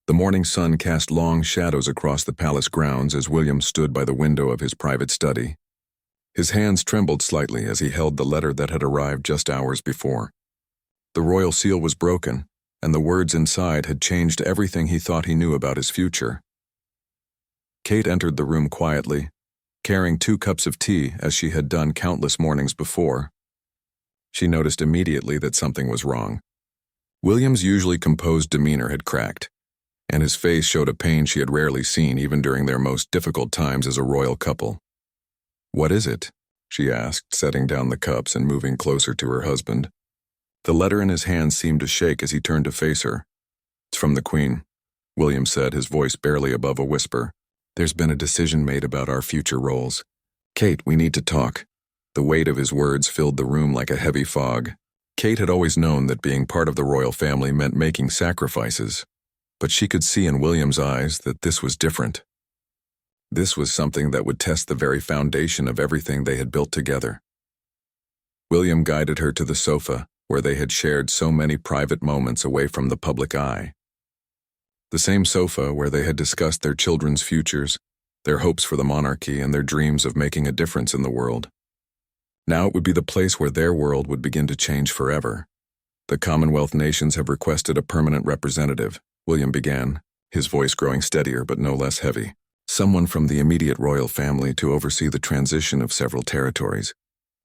The morning sun cast long shadows across the palace grounds as William stood by the window of his private study. His hands trembled slightly as he held the letter that had arrived just hours before. The royal seal was broken, and the words inside had changed everything he thought he knew about his future. Kate entered the room quietly, carrying 2 cups of tea as she had done countless mornings before. She noticed immediately that something was wrong. William's usually composed demeanor had cracked, and his face showed a pain she had rarely seen even during their most difficult times as a royal couple. "What is it?" she asked, setting down the cups and moving closer to her husband. The letter in his hand seemed to shake as he turned to face her. "It's from the Queen," William said, his voice barely above a whisper. "There's been a decision made about our future roles. Kate, we need to talk." The weight of his words filled the room like a heavy fog. Kate had always known that being part of the royal family meant making sacrifices, but she could see in William's eyes that this was different. This was something that would test the very foundation of everything they had built together. William guided her to the sofa, where they had shared so many private moments away from the public eye. The same sofa where they had discussed their children's futures, their hopes for the monarchy, and their dreams of making a difference in the world. Now it would be the place where their world would begin to change forever. "The Commonwealth nations have requested a permanent representative," William began, his voice growing steadier but no less heavy. "Someone from the immediate royal family to oversee the transition of several territories.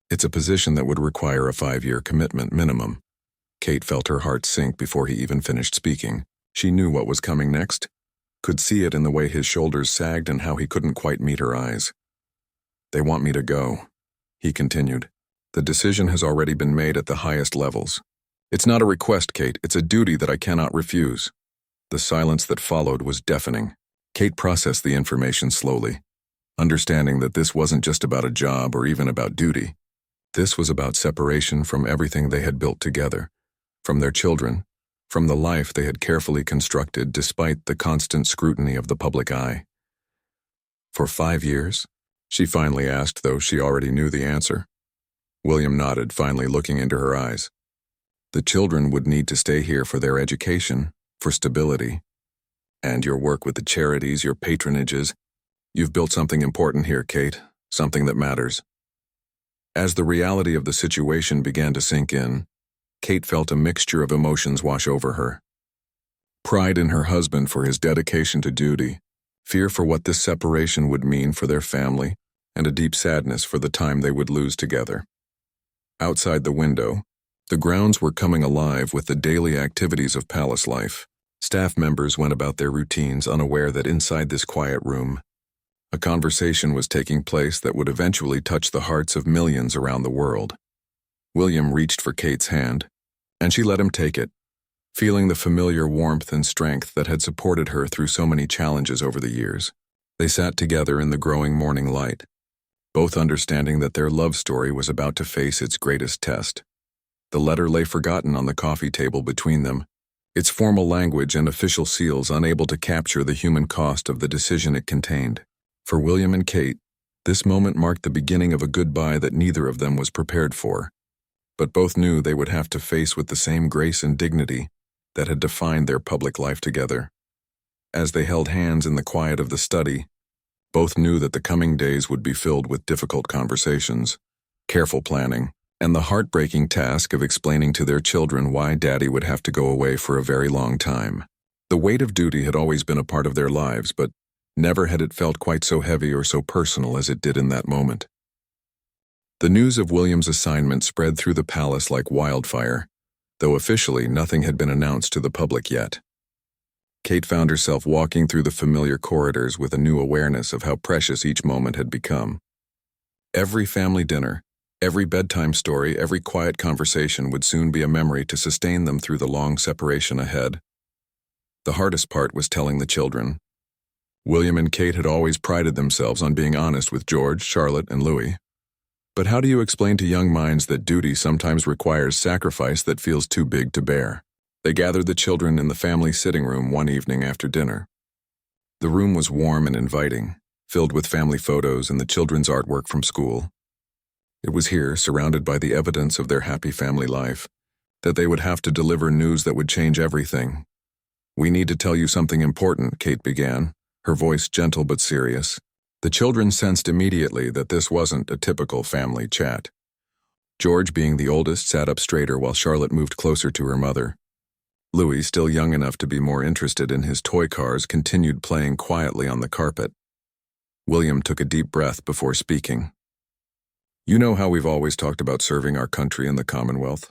It's a position that would require a 5-year commitment minimum." Kate felt her heart sink before he even finished speaking. She knew what was coming next, could see it in the way his shoulders sagged and how he couldn't quite meet her eyes. "They want me to go," he continued. "The decision has already been made at the highest levels. It's not a request, Kate, it's a duty that I cannot refuse." The silence that followed was deafening. Kate processed the information slowly, understanding that this wasn't just about a job or even about duty. This was about separation from everything they had built together, from their children, from the life they had carefully constructed despite the constant scrutiny of the public eye. "For 5 years?" she finally asked, though she already knew the answer. William nodded, finally looking into her eyes. "The children would need to stay here for their education, for stability, and your work with the charities, your patronages. You've built something important here, Kate, something that matters." As the reality of the situation began to sink in, Kate felt a mixture of emotions wash over her. Pride in her husband for his dedication to duty, fear for what this separation would mean for their family, and a deep sadness for the time they would lose together. Outside the window, the grounds were coming alive with the daily activities of palace life. Staff members went about their routines unaware that inside this quiet room, a conversation was taking place that would eventually touch the hearts of millions around the world. William reached for Kate's hand, and she let him take it, feeling the familiar warmth and strength that had supported her through so many challenges over the years. They sat together in the growing morning light, both understanding that their love story was about to face its greatest test. The letter lay forgotten on the coffee table between them, its formal language and official seals unable to capture the human cost of the decision it contained. For William and Kate, this moment marked the beginning of a goodbye that neither of them was prepared for, but both knew they would have to face with the same grace and dignity that had defined their public life together. As they held hands in the quiet of the study, both knew that the coming days would be filled with difficult conversations, careful planning, and the heartbreaking task of explaining to their children why Daddy would have to go away for a very long time. The weight of duty had always been a part of their lives, but never had it felt quite so heavy or so personal as it did in that moment. The news of William's assignment spread through the palace like wildfire, though officially nothing had been announced to the public yet. Kate found herself walking through the familiar corridors with a new awareness of how precious each moment had become. Every family dinner, every bedtime story, every quiet conversation would soon be a memory to sustain them through the long separation ahead. The hardest part was telling the children. William and Kate had always prided themselves on being honest with George, Charlotte, and Louis. But how do you explain to young minds that duty sometimes requires sacrifice that feels too big to bear? They gathered the children in the family sitting room one evening after dinner. The room was warm and inviting, filled with family photos and the children's artwork from school. It was here, surrounded by the evidence of their happy family life, that they would have to deliver news that would change everything. "We need to tell you something important," Kate began, her voice gentle but serious. The children sensed immediately that this wasn't a typical family chat. George, being the oldest, sat up straighter while Charlotte moved closer to her mother. Louis, still young enough to be more interested in his toy cars, continued playing quietly on the carpet. William took a deep breath before speaking. "You know how we've always talked about serving our country and the Commonwealth?"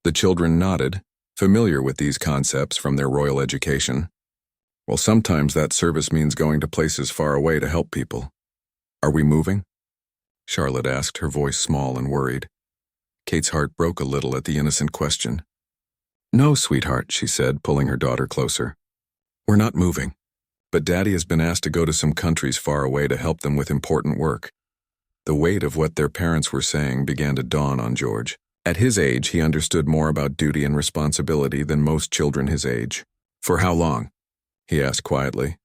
The children nodded, familiar with these concepts from their royal education. "Well, sometimes that service means going to places far away to help people. Are we moving?" Charlotte asked, her voice small and worried. Kate's heart broke a little at the innocent question. "No, sweetheart," she said, pulling her daughter closer. "We're not moving, but Daddy has been asked to go to some countries far away to help them with important work." The weight of what their parents were saying began to dawn on George. At his age, he understood more about duty and responsibility than most children his age. "For how long?" he asked quietly.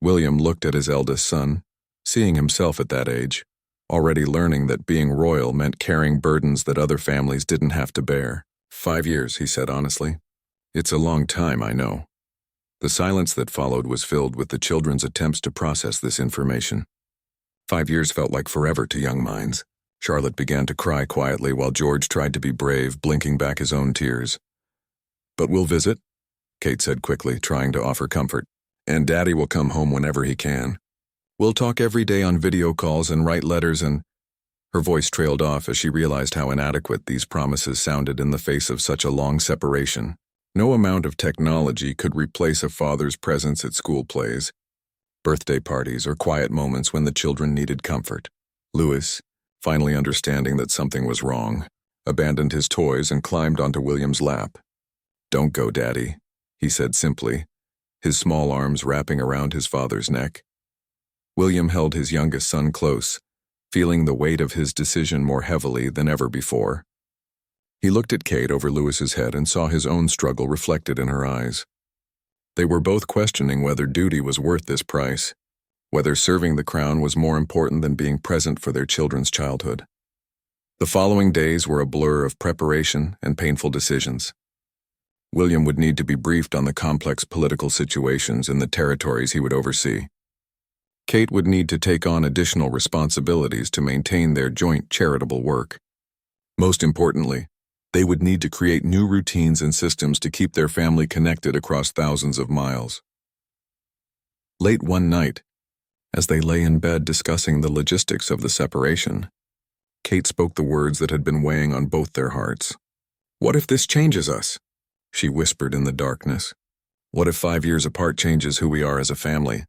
William looked at his eldest son, seeing himself at that age, already learning that being royal meant carrying burdens that other families didn't have to bear. "5 years," he said honestly. "It's a long time, I know." The silence that followed was filled with the children's attempts to process this information. 5 years felt like forever to young minds. Charlotte began to cry quietly while George tried to be brave, blinking back his own tears. "But we'll visit," Kate said quickly, trying to offer comfort. "And Daddy will come home whenever he can. We'll talk every day on video calls and write letters and—" Her voice trailed off as she realized how inadequate these promises sounded in the face of such a long separation. No amount of technology could replace a father's presence at school plays, birthday parties, or quiet moments when the children needed comfort. Louis, finally understanding that something was wrong, abandoned his toys and climbed onto William's lap. "Don't go, Daddy," he said simply, his small arms wrapping around his father's neck. William held his youngest son close, feeling the weight of his decision more heavily than ever before. He looked at Kate over Louis's head and saw his own struggle reflected in her eyes. They were both questioning whether duty was worth this price, whether serving the crown was more important than being present for their children's childhood. The following days were a blur of preparation and painful decisions. William would need to be briefed on the complex political situations in the territories he would oversee. Kate would need to take on additional responsibilities to maintain their joint charitable work. Most importantly, they would need to create new routines and systems to keep their family connected across thousands of miles. Late one night, as they lay in bed discussing the logistics of the separation, Kate spoke the words that had been weighing on both their hearts. "What if this changes us?" she whispered in the darkness. "What if 5 years apart changes who we are as a family?"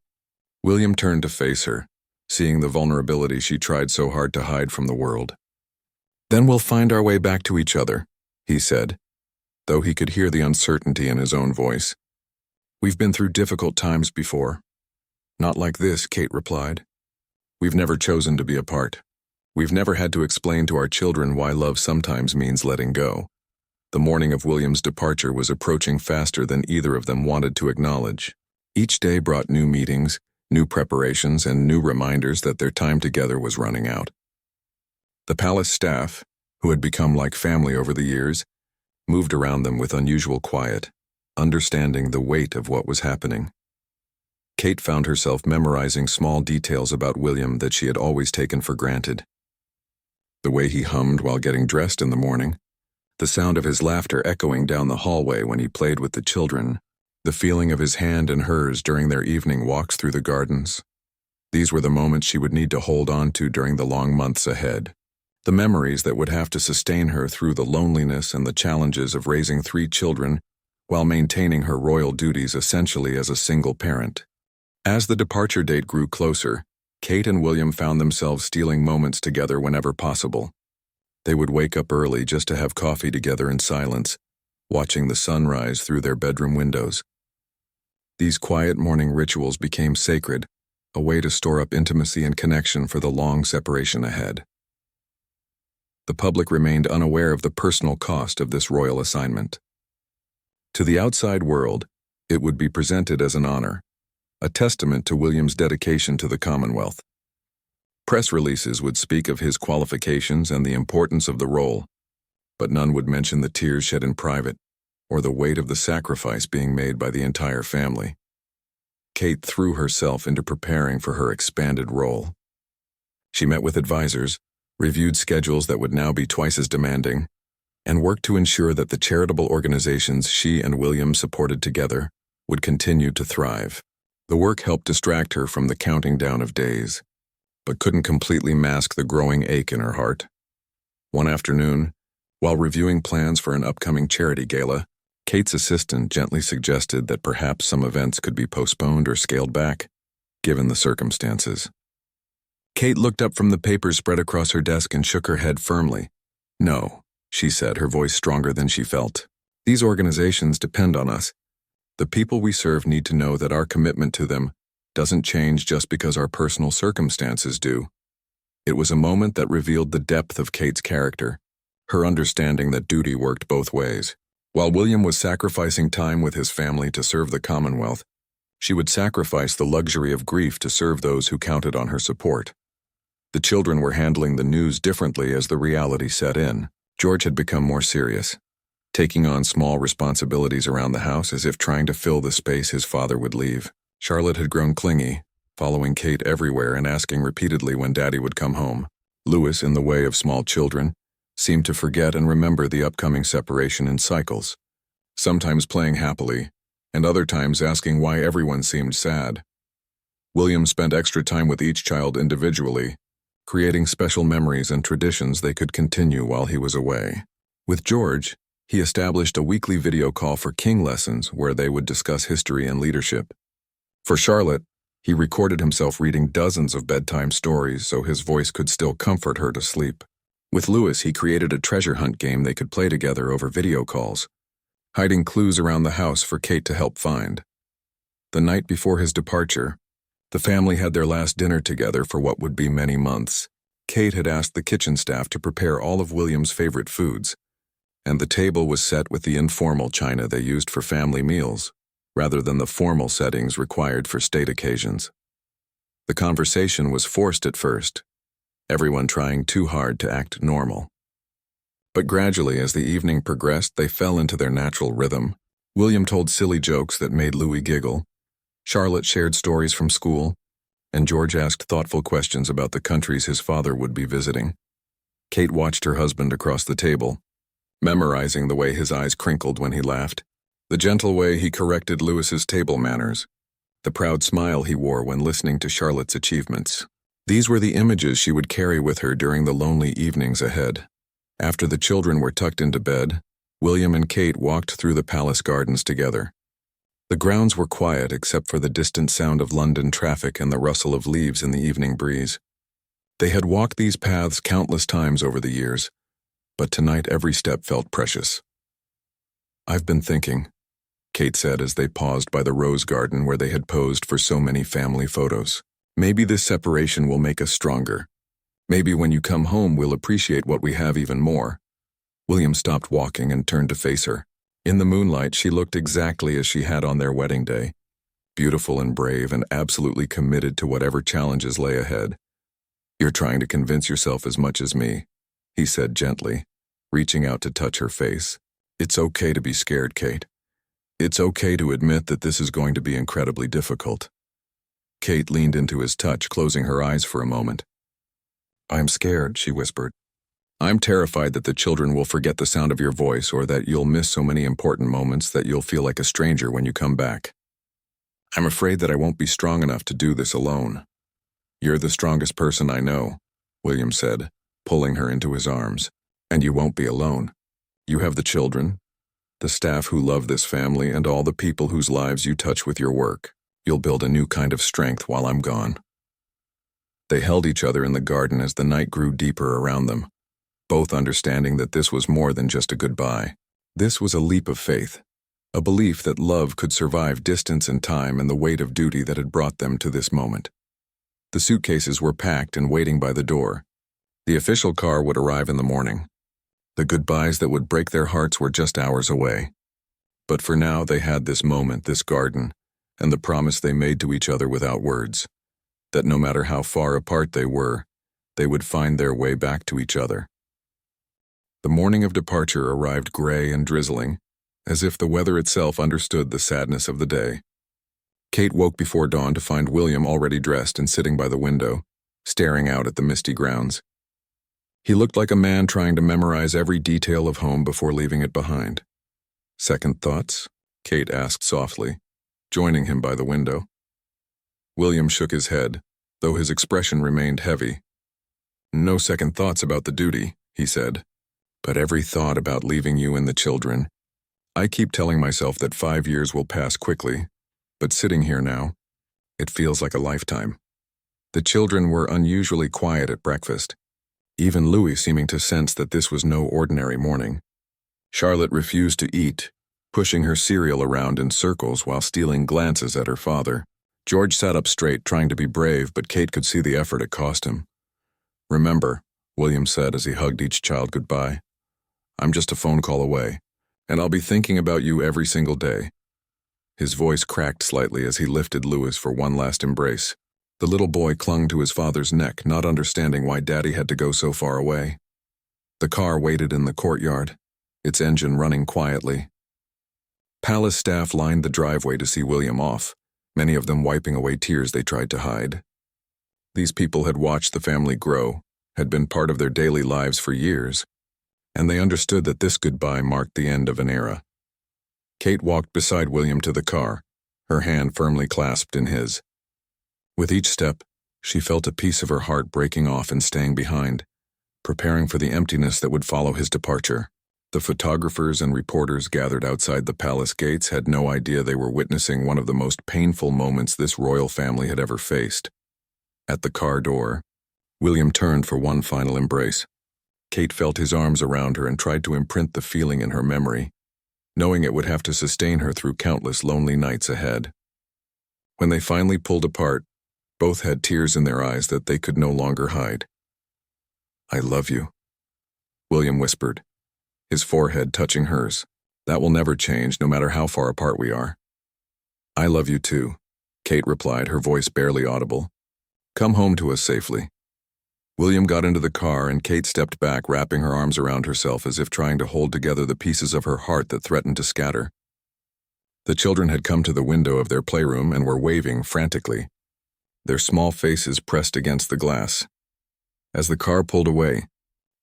William turned to face her, seeing the vulnerability she tried so hard to hide from the world. "Then we'll find our way back to each other," he said, though he could hear the uncertainty in his own voice. "We've been through difficult times before." "Not like this," Kate replied. "We've never chosen to be apart. We've never had to explain to our children why love sometimes means letting go." The morning of William's departure was approaching faster than either of them wanted to acknowledge. Each day brought new meetings, new preparations, and new reminders that their time together was running out. The palace staff, who had become like family over the years, moved around them with unusual quiet, understanding the weight of what was happening. Kate found herself memorizing small details about William that she had always taken for granted. The way he hummed while getting dressed in the morning, the sound of his laughter echoing down the hallway when he played with the children, the feeling of his hand in hers during their evening walks through the gardens. These were the moments she would need to hold on to during the long months ahead. The memories that would have to sustain her through the loneliness and the challenges of raising 3 children while maintaining her royal duties essentially as a single parent. As the departure date grew closer, Kate and William found themselves stealing moments together whenever possible. They would wake up early just to have coffee together in silence, watching the sun rise through their bedroom windows. These quiet morning rituals became sacred, a way to store up intimacy and connection for the long separation ahead. The public remained unaware of the personal cost of this royal assignment. To the outside world, it would be presented as an honor, a testament to William's dedication to the Commonwealth. Press releases would speak of his qualifications and the importance of the role, but none would mention the tears shed in private, or the weight of the sacrifice being made by the entire family. Kate threw herself into preparing for her expanded role. She met with advisors, reviewed schedules that would now be twice as demanding, and worked to ensure that the charitable organizations she and William supported together would continue to thrive. The work helped distract her from the counting down of days, but couldn't completely mask the growing ache in her heart. One afternoon, while reviewing plans for an upcoming charity gala, Kate's assistant gently suggested that perhaps some events could be postponed or scaled back, given the circumstances. Kate looked up from the papers spread across her desk and shook her head firmly. "No," she said, her voice stronger than she felt. "These organizations depend on us. The people we serve need to know that our commitment to them doesn't change just because our personal circumstances do." It was a moment that revealed the depth of Kate's character, her understanding that duty worked both ways. While William was sacrificing time with his family to serve the Commonwealth, she would sacrifice the luxury of grief to serve those who counted on her support. The children were handling the news differently as the reality set in. George had become more serious, taking on small responsibilities around the house as if trying to fill the space his father would leave. Charlotte had grown clingy, following Kate everywhere and asking repeatedly when Daddy would come home. Louis, in the way of small children, seemed to forget and remember the upcoming separation in cycles, sometimes playing happily, and other times asking why everyone seemed sad. William spent extra time with each child individually, creating special memories and traditions they could continue while he was away. With George, he established a weekly video call for King lessons where they would discuss history and leadership. For Charlotte, he recorded himself reading dozens of bedtime stories so his voice could still comfort her to sleep. With Louis, he created a treasure hunt game they could play together over video calls, hiding clues around the house for Kate to help find. The night before his departure, the family had their last dinner together for what would be many months. Kate had asked the kitchen staff to prepare all of William's favorite foods, and the table was set with the informal china they used for family meals, rather than the formal settings required for state occasions. The conversation was forced at first, everyone trying too hard to act normal. But gradually, as the evening progressed, they fell into their natural rhythm. William told silly jokes that made Louis giggle, Charlotte shared stories from school, and George asked thoughtful questions about the countries his father would be visiting. Kate watched her husband across the table, memorizing the way his eyes crinkled when he laughed, the gentle way he corrected Louis's table manners, the proud smile he wore when listening to Charlotte's achievements. These were the images she would carry with her during the lonely evenings ahead. After the children were tucked into bed, William and Kate walked through the palace gardens together. The grounds were quiet except for the distant sound of London traffic and the rustle of leaves in the evening breeze. They had walked these paths countless times over the years, but tonight every step felt precious. "I've been thinking," Kate said as they paused by the rose garden where they had posed for so many family photos. "Maybe this separation will make us stronger. Maybe when you come home we'll appreciate what we have even more." William stopped walking and turned to face her. In the moonlight, she looked exactly as she had on their wedding day, beautiful and brave and absolutely committed to whatever challenges lay ahead. "You're trying to convince yourself as much as me," he said gently, reaching out to touch her face. "It's okay to be scared, Kate. It's okay to admit that this is going to be incredibly difficult." Kate leaned into his touch, closing her eyes for a moment. "I'm scared," she whispered. "I'm terrified that the children will forget the sound of your voice or that you'll miss so many important moments that you'll feel like a stranger when you come back. I'm afraid that I won't be strong enough to do this alone." "You're the strongest person I know," William said, pulling her into his arms. "And you won't be alone. You have the children, the staff who love this family, and all the people whose lives you touch with your work. You'll build a new kind of strength while I'm gone." They held each other in the garden as the night grew deeper around them, both understanding that this was more than just a goodbye. This was a leap of faith, a belief that love could survive distance and time and the weight of duty that had brought them to this moment. The suitcases were packed and waiting by the door. The official car would arrive in the morning. The goodbyes that would break their hearts were just hours away. But for now they had this moment, this garden, and the promise they made to each other without words, that no matter how far apart they would find their way back to each other. The morning of departure arrived gray and drizzling, as if the weather itself understood the sadness of the day. Kate woke before dawn to find William already dressed and sitting by the window, staring out at the misty grounds. He looked like a man trying to memorize every detail of home before leaving it behind. "Second thoughts?" Kate asked softly, joining him by the window. William shook his head, though his expression remained heavy. "No second thoughts about the duty," he said, "but every thought about leaving you and the children. I keep telling myself that 5 years will pass quickly, but sitting here now, it feels like a lifetime." The children were unusually quiet at breakfast, even Louis seeming to sense that this was no ordinary morning. Charlotte refused to eat, pushing her cereal around in circles while stealing glances at her father. George sat up straight, trying to be brave, but Kate could see the effort it cost him. "Remember," William said as he hugged each child goodbye, "I'm just a phone call away, and I'll be thinking about you every single day." His voice cracked slightly as he lifted Louis for one last embrace. The little boy clung to his father's neck, not understanding why Daddy had to go so far away. The car waited in the courtyard, its engine running quietly. Palace staff lined the driveway to see William off, many of them wiping away tears they tried to hide. These people had watched the family grow, had been part of their daily lives for years, and they understood that this goodbye marked the end of an era. Kate walked beside William to the car, her hand firmly clasped in his. With each step, she felt a piece of her heart breaking off and staying behind, preparing for the emptiness that would follow his departure. The photographers and reporters gathered outside the palace gates had no idea they were witnessing one of the most painful moments this royal family had ever faced. At the car door, William turned for one final embrace. Kate felt his arms around her and tried to imprint the feeling in her memory, knowing it would have to sustain her through countless lonely nights ahead. When they finally pulled apart, both had tears in their eyes that they could no longer hide. "I love you," William whispered, his forehead touching hers. "That will never change, no matter how far apart we are." "I love you too," Kate replied, her voice barely audible. "Come home to us safely." William got into the car and Kate stepped back, wrapping her arms around herself as if trying to hold together the pieces of her heart that threatened to scatter. The children had come to the window of their playroom and were waving frantically, their small faces pressed against the glass. As the car pulled away,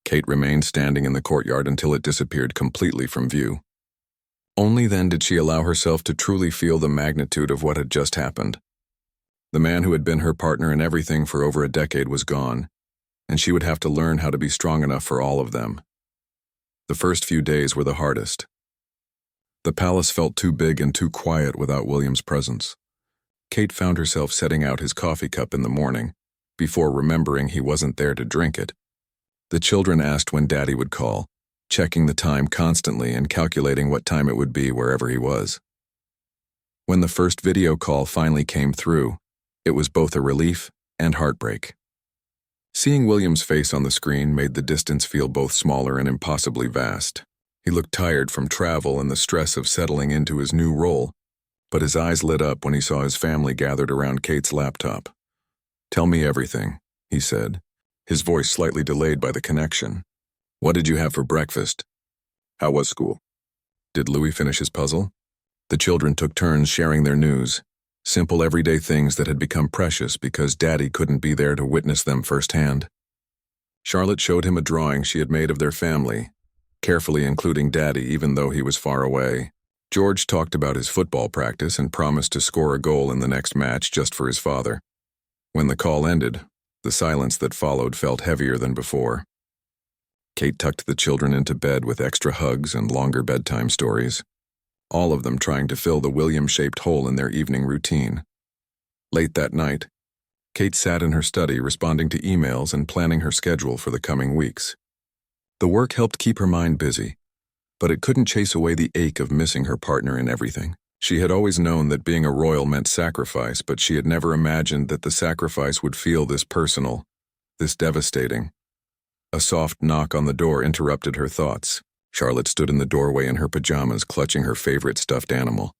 Kate remained standing in the courtyard until it disappeared completely from view. Only then did she allow herself to truly feel the magnitude of what had just happened. The man who had been her partner in everything for over a decade was gone, and she would have to learn how to be strong enough for all of them. The first few days were the hardest. The palace felt too big and too quiet without William's presence. Kate found herself setting out his coffee cup in the morning, before remembering he wasn't there to drink it. The children asked when Daddy would call, checking the time constantly and calculating what time it would be wherever he was. When the first video call finally came through, it was both a relief and heartbreak. Seeing William's face on the screen made the distance feel both smaller and impossibly vast. He looked tired from travel and the stress of settling into his new role, but his eyes lit up when he saw his family gathered around Kate's laptop. "Tell me everything," he said, his voice slightly delayed by the connection. "What did you have for breakfast? How was school? Did Louis finish his puzzle?" The children took turns sharing their news, simple everyday things that had become precious because Daddy couldn't be there to witness them firsthand. Charlotte showed him a drawing she had made of their family, carefully including Daddy even though he was far away. George talked about his football practice and promised to score a goal in the next match just for his father. When the call ended, the silence that followed felt heavier than before. Kate tucked the children into bed with extra hugs and longer bedtime stories, all of them trying to fill the William-shaped hole in their evening routine. Late that night, Kate sat in her study responding to emails and planning her schedule for the coming weeks. The work helped keep her mind busy, but it couldn't chase away the ache of missing her partner in everything. She had always known that being a royal meant sacrifice, but she had never imagined that the sacrifice would feel this personal, this devastating. A soft knock on the door interrupted her thoughts. Charlotte stood in the doorway in her pajamas, clutching her favorite stuffed animal.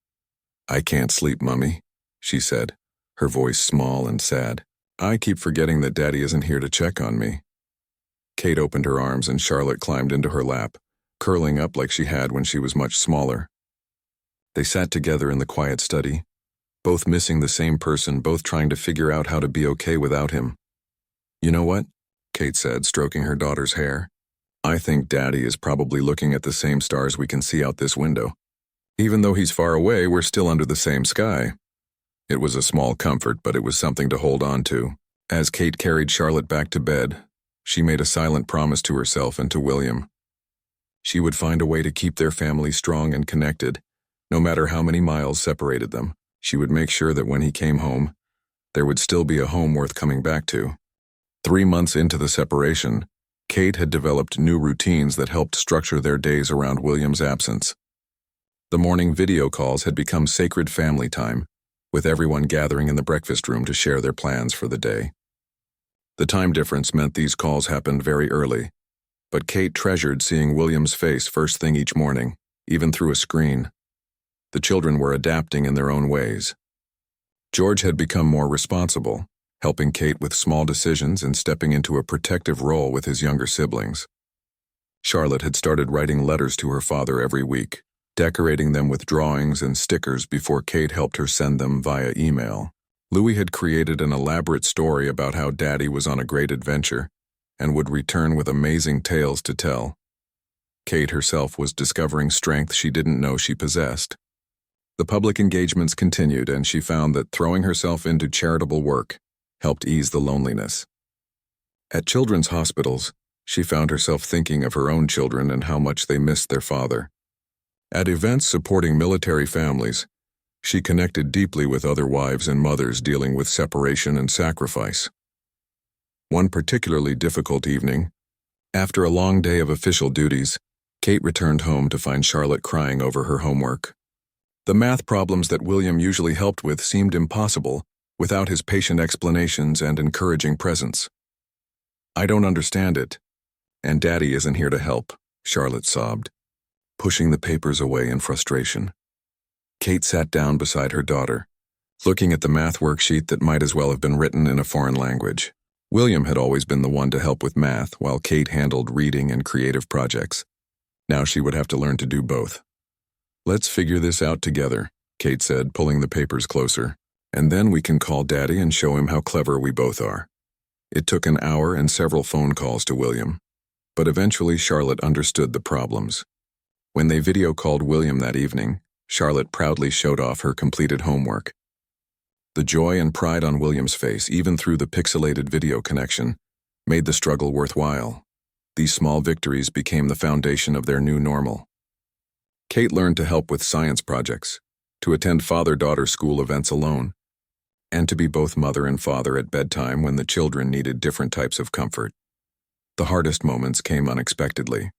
"I can't sleep, Mummy," she said, her voice small and sad. "I keep forgetting that Daddy isn't here to check on me." Kate opened her arms and Charlotte climbed into her lap, curling up like she had when she was much smaller. They sat together in the quiet study, both missing the same person, both trying to figure out how to be okay without him. "You know what?" Kate said, stroking her daughter's hair. "I think Daddy is probably looking at the same stars we can see out this window. Even though he's far away, we're still under the same sky." It was a small comfort, but it was something to hold on to. As Kate carried Charlotte back to bed, she made a silent promise to herself and to William. She would find a way to keep their family strong and connected, no matter how many miles separated them. She would make sure that when he came home, there would still be a home worth coming back to. 3 months into the separation, Kate had developed new routines that helped structure their days around William's absence. The morning video calls had become sacred family time, with everyone gathering in the breakfast room to share their plans for the day. The time difference meant these calls happened very early, but Kate treasured seeing William's face first thing each morning, even through a screen. The children were adapting in their own ways. George had become more responsible, helping Kate with small decisions and stepping into a protective role with his younger siblings. Charlotte had started writing letters to her father every week, decorating them with drawings and stickers before Kate helped her send them via email. Louis had created an elaborate story about how Daddy was on a great adventure and would return with amazing tales to tell. Kate herself was discovering strength she didn't know she possessed. The public engagements continued, and she found that throwing herself into charitable work helped ease the loneliness. At children's hospitals, she found herself thinking of her own children and how much they missed their father. At events supporting military families, she connected deeply with other wives and mothers dealing with separation and sacrifice. One particularly difficult evening, after a long day of official duties, Kate returned home to find Charlotte crying over her homework. The math problems that William usually helped with seemed impossible without his patient explanations and encouraging presence. "I don't understand it, and Daddy isn't here to help," Charlotte sobbed, pushing the papers away in frustration. Kate sat down beside her daughter, looking at the math worksheet that might as well have been written in a foreign language. William had always been the one to help with math, while Kate handled reading and creative projects. Now she would have to learn to do both. "Let's figure this out together," Kate said, pulling the papers closer. "And then we can call Daddy and show him how clever we both are." It took an hour and several phone calls to William, but eventually Charlotte understood the problems. When they video called William that evening, Charlotte proudly showed off her completed homework. The joy and pride on William's face, even through the pixelated video connection, made the struggle worthwhile. These small victories became the foundation of their new normal. Kate learned to help with science projects, to attend father-daughter school events alone, and to be both mother and father at bedtime when the children needed different types of comfort. The hardest moments came unexpectedly.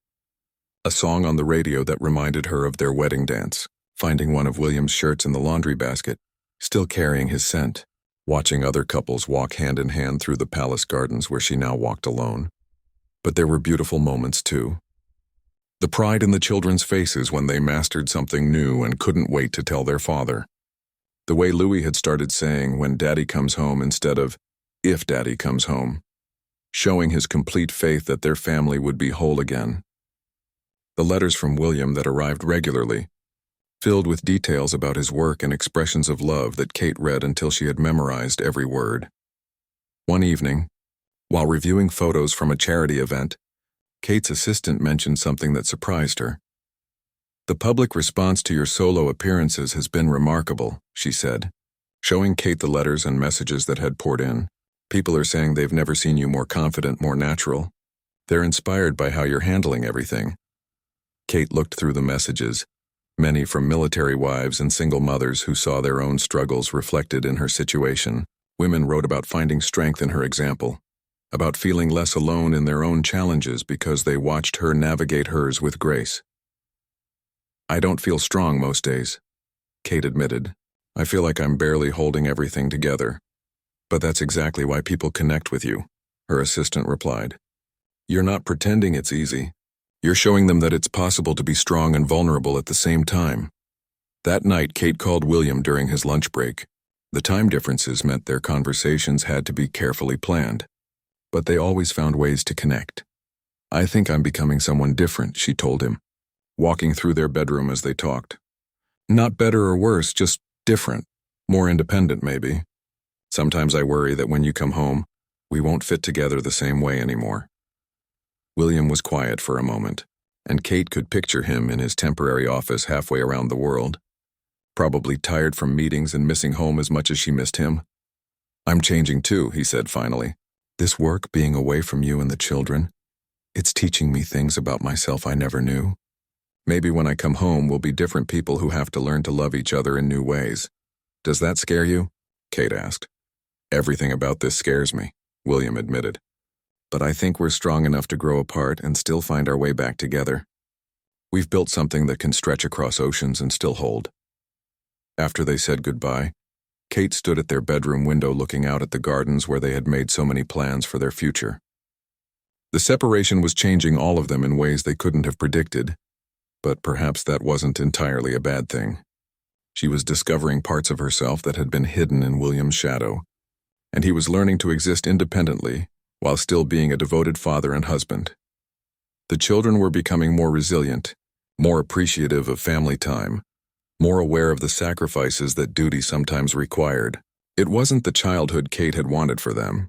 A song on the radio that reminded her of their wedding dance, finding one of William's shirts in the laundry basket, still carrying his scent, watching other couples walk hand in hand through the palace gardens where she now walked alone. But there were beautiful moments too. The pride in the children's faces when they mastered something new and couldn't wait to tell their father. The way Louis had started saying "when Daddy comes home" instead of "if Daddy comes home," showing his complete faith that their family would be whole again. The letters from William that arrived regularly, filled with details about his work and expressions of love that Kate read until she had memorized every word. One evening, while reviewing photos from a charity event, Kate's assistant mentioned something that surprised her. "The public response to your solo appearances has been remarkable," she said, showing Kate the letters and messages that had poured in. "People are saying they've never seen you more confident, more natural. They're inspired by how you're handling everything." Kate looked through the messages, many from military wives and single mothers who saw their own struggles reflected in her situation. Women wrote about finding strength in her example, about feeling less alone in their own challenges because they watched her navigate hers with grace. "I don't feel strong most days," Kate admitted. "I feel like I'm barely holding everything together." "But that's exactly why people connect with you," her assistant replied. "You're not pretending it's easy. You're showing them that it's possible to be strong and vulnerable at the same time." That night, Kate called William during his lunch break. The time differences meant their conversations had to be carefully planned, but they always found ways to connect. "I think I'm becoming someone different," she told him, walking through their bedroom as they talked. Not better or worse, just different. More independent, maybe. Sometimes I worry that when you come home, we won't fit together the same way anymore." William was quiet for a moment, and Kate could picture him in his temporary office halfway around the world, probably tired from meetings and missing home as much as she missed him. "I'm changing too," he said finally. "This work, being away from you and the children, it's teaching me things about myself I never knew. Maybe when I come home, we'll be different people who have to learn to love each other in new ways. Does that scare you?" Kate asked. "Everything about this scares me," William admitted. "But I think we're strong enough to grow apart and still find our way back together. We've built something that can stretch across oceans and still hold." After they said goodbye, Kate stood at their bedroom window looking out at the gardens where they had made so many plans for their future. The separation was changing all of them in ways they couldn't have predicted, but perhaps that wasn't entirely a bad thing. She was discovering parts of herself that had been hidden in William's shadow, and he was learning to exist independently while still being a devoted father and husband. The children were becoming more resilient, more appreciative of family time, more aware of the sacrifices that duty sometimes required. It wasn't the childhood Kate had wanted for them,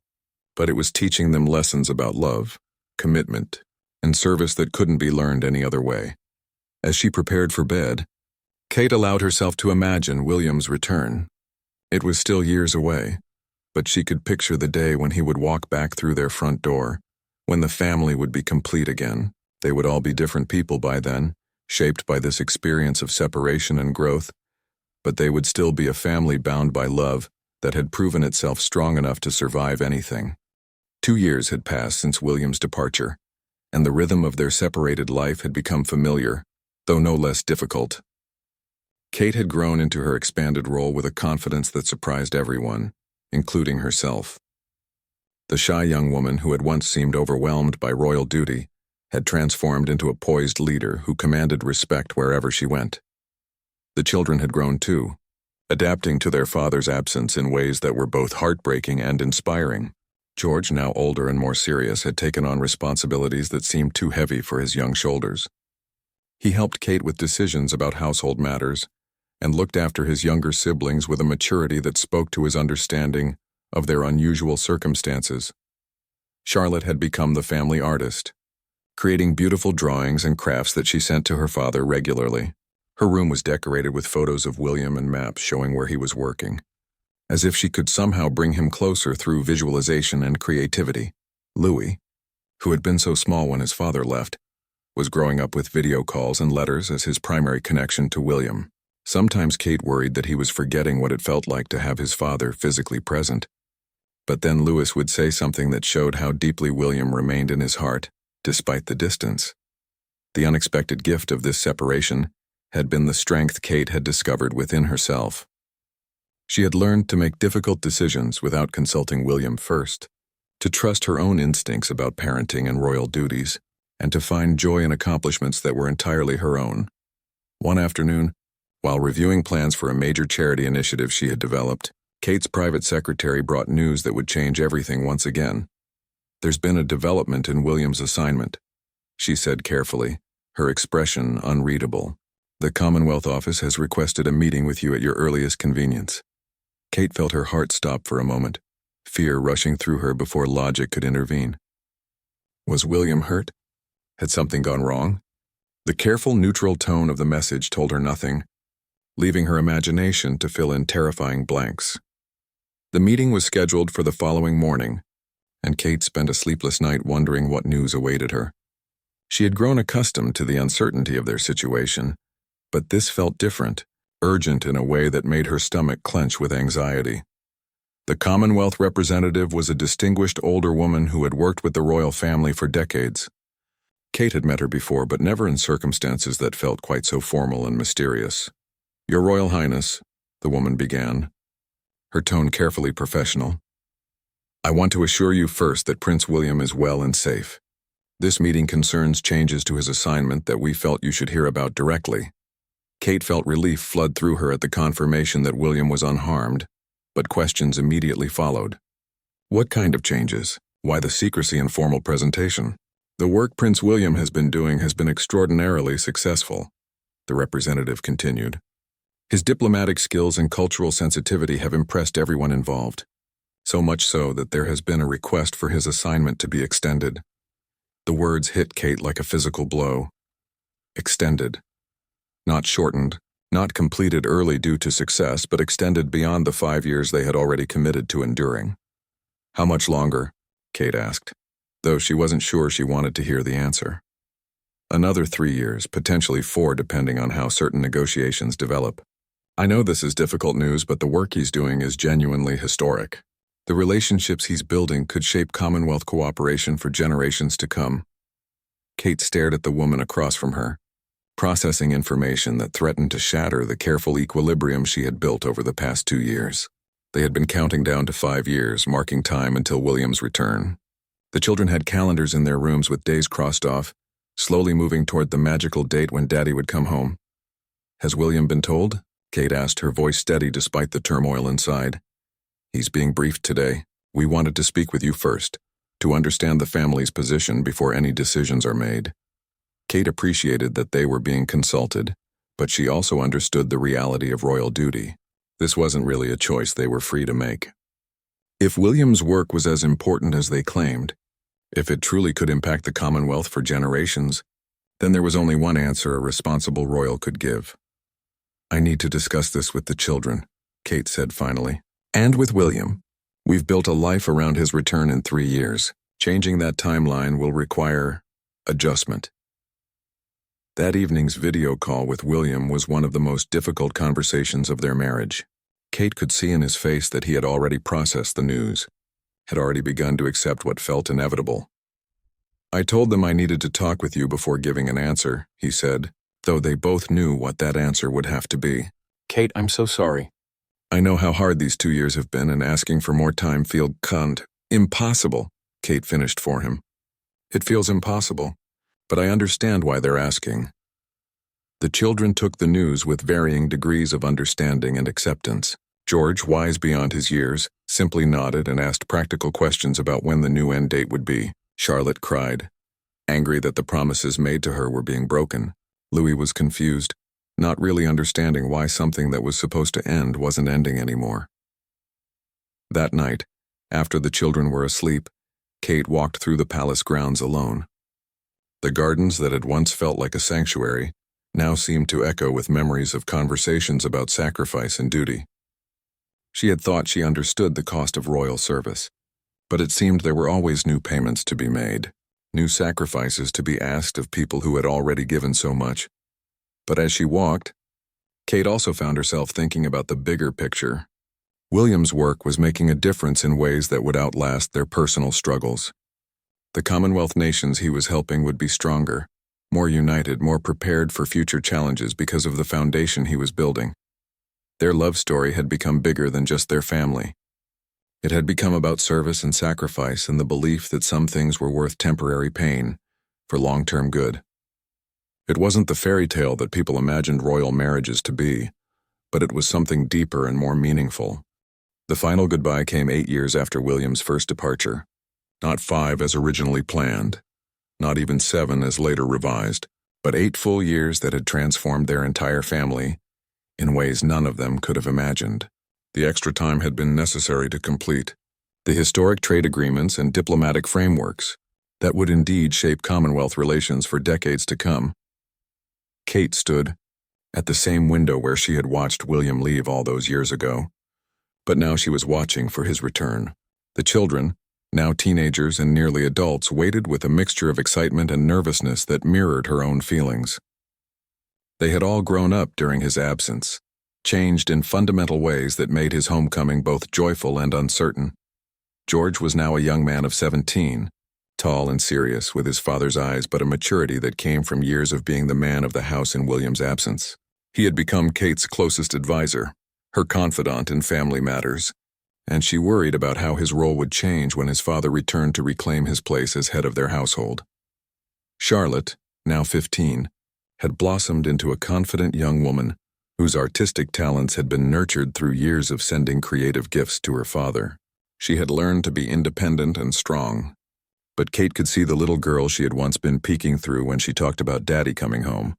but it was teaching them lessons about love, commitment, and service that couldn't be learned any other way. As she prepared for bed, Kate allowed herself to imagine William's return. It was still years away, but she could picture the day when he would walk back through their front door, when the family would be complete again. They would all be different people by then, shaped by this experience of separation and growth, but they would still be a family bound by love that had proven itself strong enough to survive anything. 2 years had passed since William's departure, and the rhythm of their separated life had become familiar, though no less difficult. Kate had grown into her expanded role with a confidence that surprised everyone, including herself. The shy young woman who had once seemed overwhelmed by royal duty had transformed into a poised leader who commanded respect wherever she went. The children had grown too, adapting to their father's absence in ways that were both heartbreaking and inspiring. George, now older and more serious, had taken on responsibilities that seemed too heavy for his young shoulders. He helped Kate with decisions about household matters and looked after his younger siblings with a maturity that spoke to his understanding of their unusual circumstances. Charlotte had become the family artist, creating beautiful drawings and crafts that she sent to her father regularly. Her room was decorated with photos of William and maps showing where he was working, as if she could somehow bring him closer through visualization and creativity. Louis, who had been so small when his father left, was growing up with video calls and letters as his primary connection to William. Sometimes Kate worried that he was forgetting what it felt like to have his father physically present. But then Louis would say something that showed how deeply William remained in his heart, despite the distance. The unexpected gift of this separation had been the strength Kate had discovered within herself. She had learned to make difficult decisions without consulting William first, to trust her own instincts about parenting and royal duties, and to find joy in accomplishments that were entirely her own. One afternoon, while reviewing plans for a major charity initiative she had developed, Kate's private secretary brought news that would change everything once again. "There's been a development in William's assignment," she said carefully, her expression unreadable. "The Commonwealth Office has requested a meeting with you at your earliest convenience." Kate felt her heart stop for a moment, fear rushing through her before logic could intervene. Was William hurt? Had something gone wrong? The careful, neutral tone of the message told her nothing, leaving her imagination to fill in terrifying blanks. The meeting was scheduled for the following morning, and Kate spent a sleepless night wondering what news awaited her. She had grown accustomed to the uncertainty of their situation, but this felt different, urgent in a way that made her stomach clench with anxiety. The Commonwealth representative was a distinguished older woman who had worked with the royal family for decades. Kate had met her before, but never in circumstances that felt quite so formal and mysterious. "Your Royal Highness," the woman began, her tone carefully professional, "I want to assure you first that Prince William is well and safe. This meeting concerns changes to his assignment that we felt you should hear about directly." Kate felt relief flood through her at the confirmation that William was unharmed, but questions immediately followed. "What kind of changes? Why the secrecy and formal presentation?" "The work Prince William has been doing has been extraordinarily successful," the representative continued. His diplomatic skills and cultural sensitivity have impressed everyone involved, so much so that there has been a request for his assignment to be extended. The words hit Kate like a physical blow. Extended. Not shortened, not completed early due to success, but extended beyond the 5 years they had already committed to enduring. How much longer? Kate asked, though she wasn't sure she wanted to hear the answer. Another 3 years, potentially 4 depending on how certain negotiations develop. I know this is difficult news, but the work he's doing is genuinely historic. The relationships he's building could shape Commonwealth cooperation for generations to come. Kate stared at the woman across from her, processing information that threatened to shatter the careful equilibrium she had built over the past 2 years. They had been counting down to 5 years, marking time until William's return. The children had calendars in their rooms with days crossed off, slowly moving toward the magical date when Daddy would come home. Has William been told? Kate asked, her voice steady despite the turmoil inside. He's being briefed today. We wanted to speak with you first, to understand the family's position before any decisions are made. Kate appreciated that they were being consulted, but she also understood the reality of royal duty. This wasn't really a choice they were free to make. If William's work was as important as they claimed, if it truly could impact the Commonwealth for generations, then there was only one answer a responsible royal could give. I need to discuss this with the children, Kate said finally. And with William. We've built a life around his return in 3 years. Changing that timeline will require adjustment. That evening's video call with William was one of the most difficult conversations of their marriage. Kate could see in his face that he had already processed the news, had already begun to accept what felt inevitable. I told them I needed to talk with you before giving an answer, he said, though they both knew what that answer would have to be. Kate, I'm so sorry. I know how hard these 2 years have been, and asking for more time feels impossible, Kate finished for him. It feels impossible, but I understand why they're asking. The children took the news with varying degrees of understanding and acceptance. George, wise beyond his years, simply nodded and asked practical questions about when the new end date would be. Charlotte cried, angry that the promises made to her were being broken. Louis was confused, not really understanding why something that was supposed to end wasn't ending anymore. That night, after the children were asleep, Kate walked through the palace grounds alone. The gardens that had once felt like a sanctuary now seemed to echo with memories of conversations about sacrifice and duty. She had thought she understood the cost of royal service, but it seemed there were always new payments to be made, new sacrifices to be asked of people who had already given so much. But as she walked, Kate also found herself thinking about the bigger picture. William's work was making a difference in ways that would outlast their personal struggles. The Commonwealth nations he was helping would be stronger, more united, more prepared for future challenges because of the foundation he was building. Their love story had become bigger than just their family. It had become about service and sacrifice and the belief that some things were worth temporary pain for long-term good. It wasn't the fairy tale that people imagined royal marriages to be, but it was something deeper and more meaningful. The final goodbye came 8 years after William's first departure. Not 5 as originally planned, not even 7 as later revised, but 8 full years that had transformed their entire family in ways none of them could have imagined. The extra time had been necessary to complete the historic trade agreements and diplomatic frameworks that would indeed shape Commonwealth relations for decades to come. Kate stood at the same window where she had watched William leave all those years ago, but now she was watching for his return. The children, now teenagers and nearly adults, waited with a mixture of excitement and nervousness that mirrored her own feelings. They had all grown up during his absence, changed in fundamental ways that made his homecoming both joyful and uncertain. George was now a young man of 17, tall and serious, with his father's eyes but a maturity that came from years of being the man of the house in William's absence. He had become Kate's closest advisor, her confidant in family matters, and she worried about how his role would change when his father returned to reclaim his place as head of their household. Charlotte, now 15, had blossomed into a confident young woman whose artistic talents had been nurtured through years of sending creative gifts to her father. She had learned to be independent and strong, but Kate could see the little girl she had once been peeking through when she talked about Daddy coming home.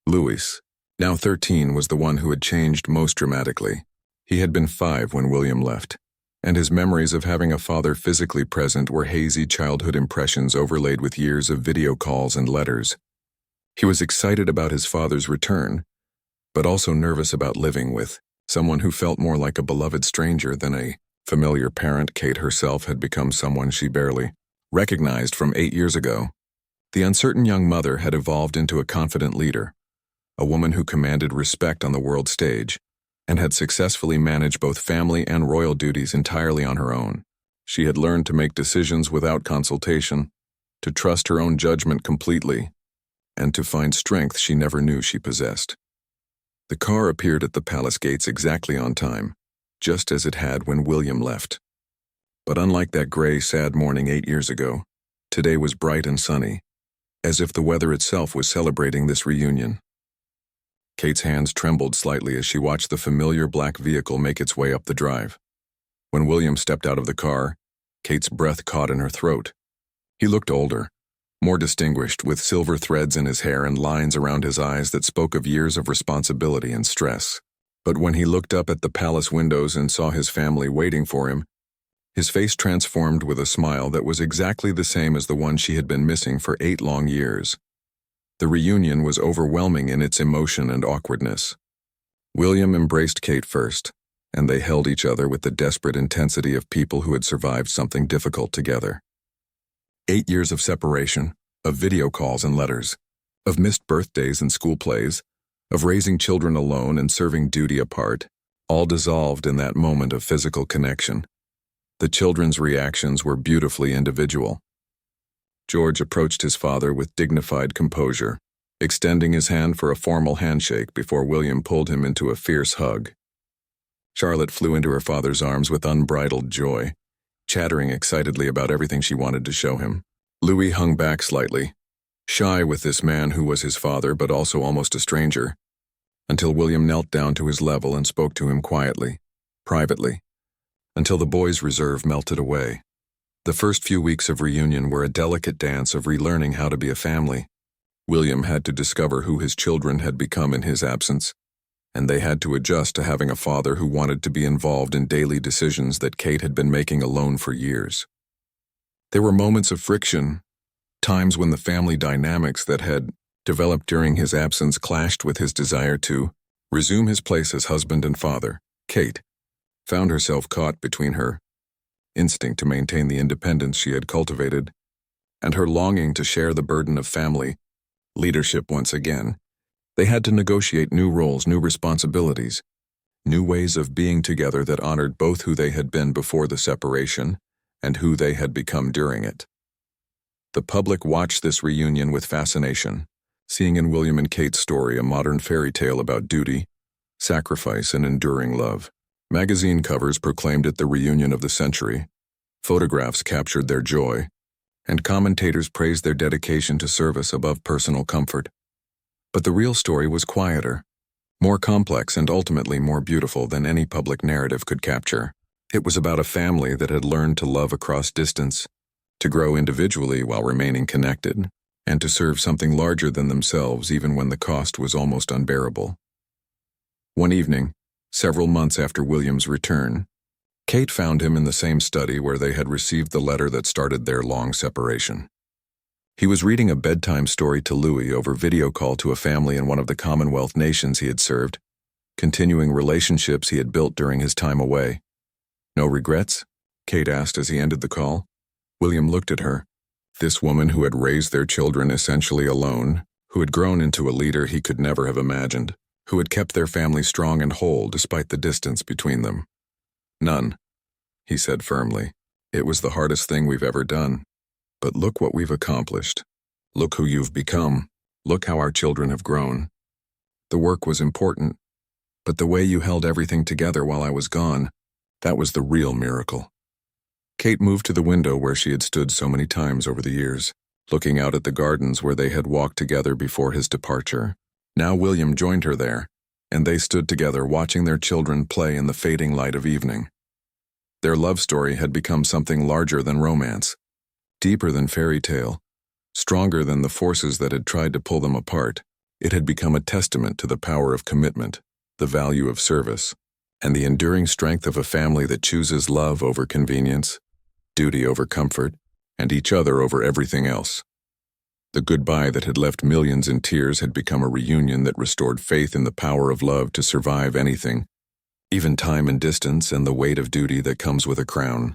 Louis, Now 13 was the one who had changed most dramatically. He had been 5 when William left, and his memories of having a father physically present were hazy childhood impressions overlaid with years of video calls and letters. He was excited about his father's return, but also nervous about living with someone who felt more like a beloved stranger than a familiar parent. Kate herself had become someone she barely recognized from 8 years ago. The uncertain young mother had evolved into a confident leader, a woman who commanded respect on the world stage, and had successfully managed both family and royal duties entirely on her own. She had learned to make decisions without consultation, to trust her own judgment completely, and to find strength she never knew she possessed. The car appeared at the palace gates exactly on time, just as it had when William left. But unlike that gray, sad morning 8 years ago, today was bright and sunny, as if the weather itself was celebrating this reunion. Kate's hands trembled slightly as she watched the familiar black vehicle make its way up the drive. When William stepped out of the car, Kate's breath caught in her throat. He looked older, more distinguished, with silver threads in his hair and lines around his eyes that spoke of years of responsibility and stress. But when he looked up at the palace windows and saw his family waiting for him, his face transformed with a smile that was exactly the same as the one she had been missing for 8 long years. The reunion was overwhelming in its emotion and awkwardness. William embraced Kate first, and they held each other with the desperate intensity of people who had survived something difficult together. 8 years of separation, of video calls and letters, of missed birthdays and school plays, of raising children alone and serving duty apart, all dissolved in that moment of physical connection. The children's reactions were beautifully individual. George approached his father with dignified composure, extending his hand for a formal handshake before William pulled him into a fierce hug. Charlotte flew into her father's arms with unbridled joy, chattering excitedly about everything she wanted to show him. Louis hung back slightly, shy with this man who was his father but also almost a stranger, until William knelt down to his level and spoke to him quietly, privately, until the boy's reserve melted away. The first few weeks of reunion were a delicate dance of relearning how to be a family. William had to discover who his children had become in his absence, and they had to adjust to having a father who wanted to be involved in daily decisions that Kate had been making alone for years. There were moments of friction, times when the family dynamics that had developed during his absence clashed with his desire to resume his place as husband and father. Kate found herself caught between her instinct to maintain the independence she had cultivated and her longing to share the burden of family leadership once again. They had to negotiate new roles, new responsibilities, new ways of being together that honored both who they had been before the separation and who they had become during it. The public watched this reunion with fascination, seeing in William and Kate's story a modern fairy tale about duty, sacrifice, and enduring love. Magazine covers proclaimed it the reunion of the century, photographs captured their joy, and commentators praised their dedication to service above personal comfort. But the real story was quieter, more complex, and ultimately more beautiful than any public narrative could capture. It was about a family that had learned to love across distance, to grow individually while remaining connected, and to serve something larger than themselves even when the cost was almost unbearable. One evening, several months after William's return, Kate found him in the same study where they had received the letter that started their long separation. He was reading a bedtime story to Louis over video call to a family in one of the Commonwealth nations he had served, continuing relationships he had built during his time away. "No regrets?" Kate asked as he ended the call. William looked at her. This woman who had raised their children essentially alone, who had grown into a leader he could never have imagined, who had kept their family strong and whole despite the distance between them. "None," he said firmly. "It was the hardest thing we've ever done. But look what we've accomplished. Look who you've become. Look how our children have grown. The work was important, but the way you held everything together while I was gone, that was the real miracle." Kate moved to the window where she had stood so many times over the years, looking out at the gardens where they had walked together before his departure. Now William joined her there, and they stood together watching their children play in the fading light of evening. Their love story had become something larger than romance, deeper than fairy tale, stronger than the forces that had tried to pull them apart. It had become a testament to the power of commitment, the value of service, and the enduring strength of a family that chooses love over convenience, duty over comfort, and each other over everything else. The goodbye that had left millions in tears had become a reunion that restored faith in the power of love to survive anything, even time and distance and the weight of duty that comes with a crown.